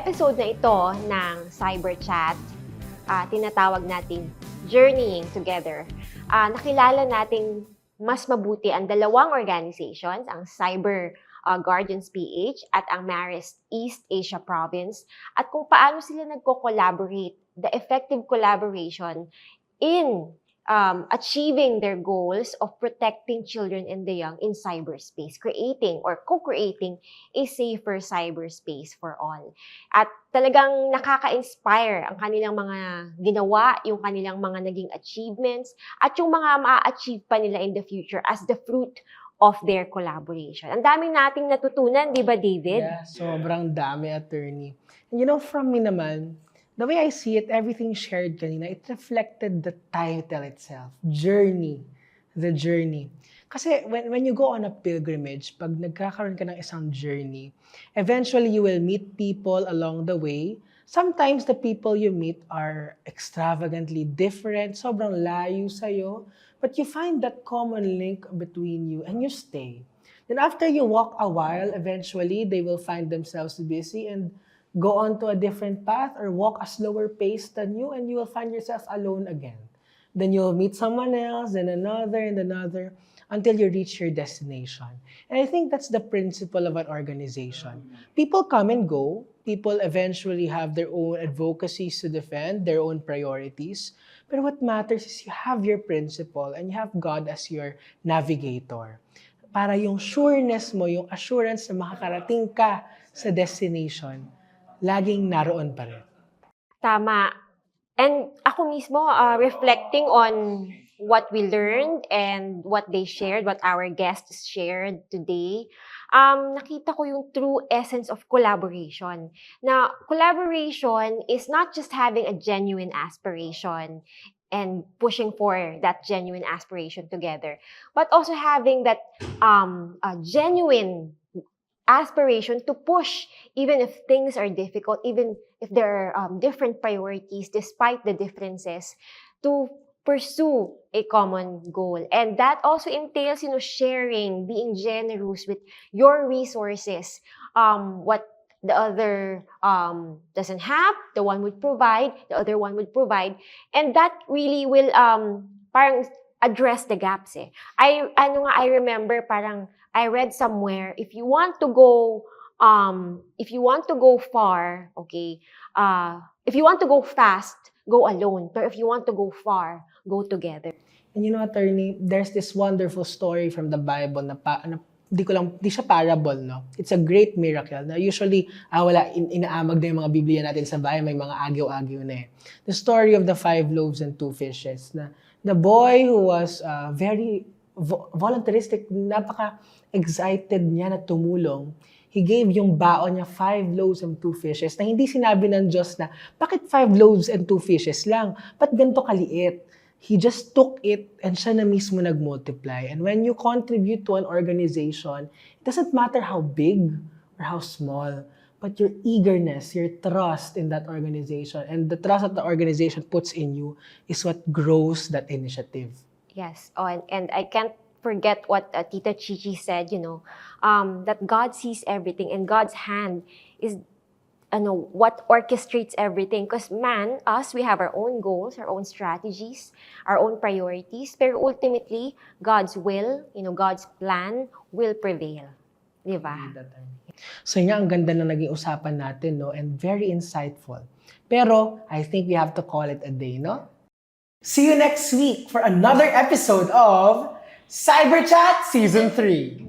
episode na ito ng Cyber Chat, tinatawag natin Journeying Together. Nakilala nating mas mabuti ang dalawang organizations, ang Cyber Guardians PH at ang Marist East Asia Province, at kung paano sila nagko-collaborate, the effective collaboration in achieving their goals of protecting children and the young in cyberspace, creating or co-creating a safer cyberspace for all. At talagang nakaka-inspire ang kanilang mga ginawa, yung kanilang mga naging achievements, at yung mga ma-achieve pa nila in the future as the fruit of their collaboration. Ang daming nating natutunan, di ba, David? Yeah, sobrang dami, attorney. And from me naman, the way I see it, everything shared kanina, it reflected the title itself, Journey, the journey. Kasi when you go on a pilgrimage, pag nagkakaroon ka ng isang journey, eventually you will meet people along the way. Sometimes the people you meet are extravagantly different, sobrang layo sa'yo, but you find that common link between you and you stay. Then after you walk a while, eventually they will find themselves busy and go on to a different path or walk a slower pace than you, and you will find yourself alone again. Then you'll meet someone else, then another, and another, until you reach your destination. And I think that's the principle of an organization. People come and go. People eventually have their own advocacies to defend, their own priorities. But what matters is you have your principle and you have God as your navigator. Para yung sureness mo, yung assurance na makakarating ka sa destination, laging naroon pa rin. Tama. And ako mismo, reflecting on what we learned and what they shared, what our guests shared today, nakita ko yung true essence of collaboration. Na collaboration is not just having a genuine aspiration and pushing for that genuine aspiration together, but also having that a genuine aspiration to push even if things are difficult, even if there are different priorities despite the differences, to pursue a common goal. And that also entails, sharing, being generous with your resources. What the other doesn't have, the one would provide, the other one would provide. And that really will parang address the gaps eh. I remember parang I read somewhere, if you want to go far, okay, if you want to go fast, go alone. But if you want to go far, go together. And attorney, there's this wonderful story from the Bible na di siya parable, no? It's a great miracle na usually, inaamag na yung mga Biblia natin sa bahay, may mga agyo-agyo na eh. The story of the 5 loaves and 2 fishes na the boy who was very voluntaristic, napaka-excited niya na tumulong. He gave yung baon niya 5 loaves and 2 fishes na hindi sinabi ng Diyos na, bakit 5 loaves and 2 fishes lang? Ba't ganito kaliit? He just took it and siya na mismo nag-multiply. And when you contribute to an organization, it doesn't matter how big or how small, but your eagerness, your trust in that organization, and the trust that the organization puts in you is what grows that initiative. Yes, and I can't forget what Tita Chichi said, that God sees everything and God's hand is what orchestrates everything. Because we have our own goals, our own strategies, our own priorities, pero ultimately, God's will, God's plan will prevail. Di ba? So ang ganda na naging usapan natin, no? And very insightful. Pero, I think we have to call it a day, no? See you next week for another episode of Cyber Chat Season 3.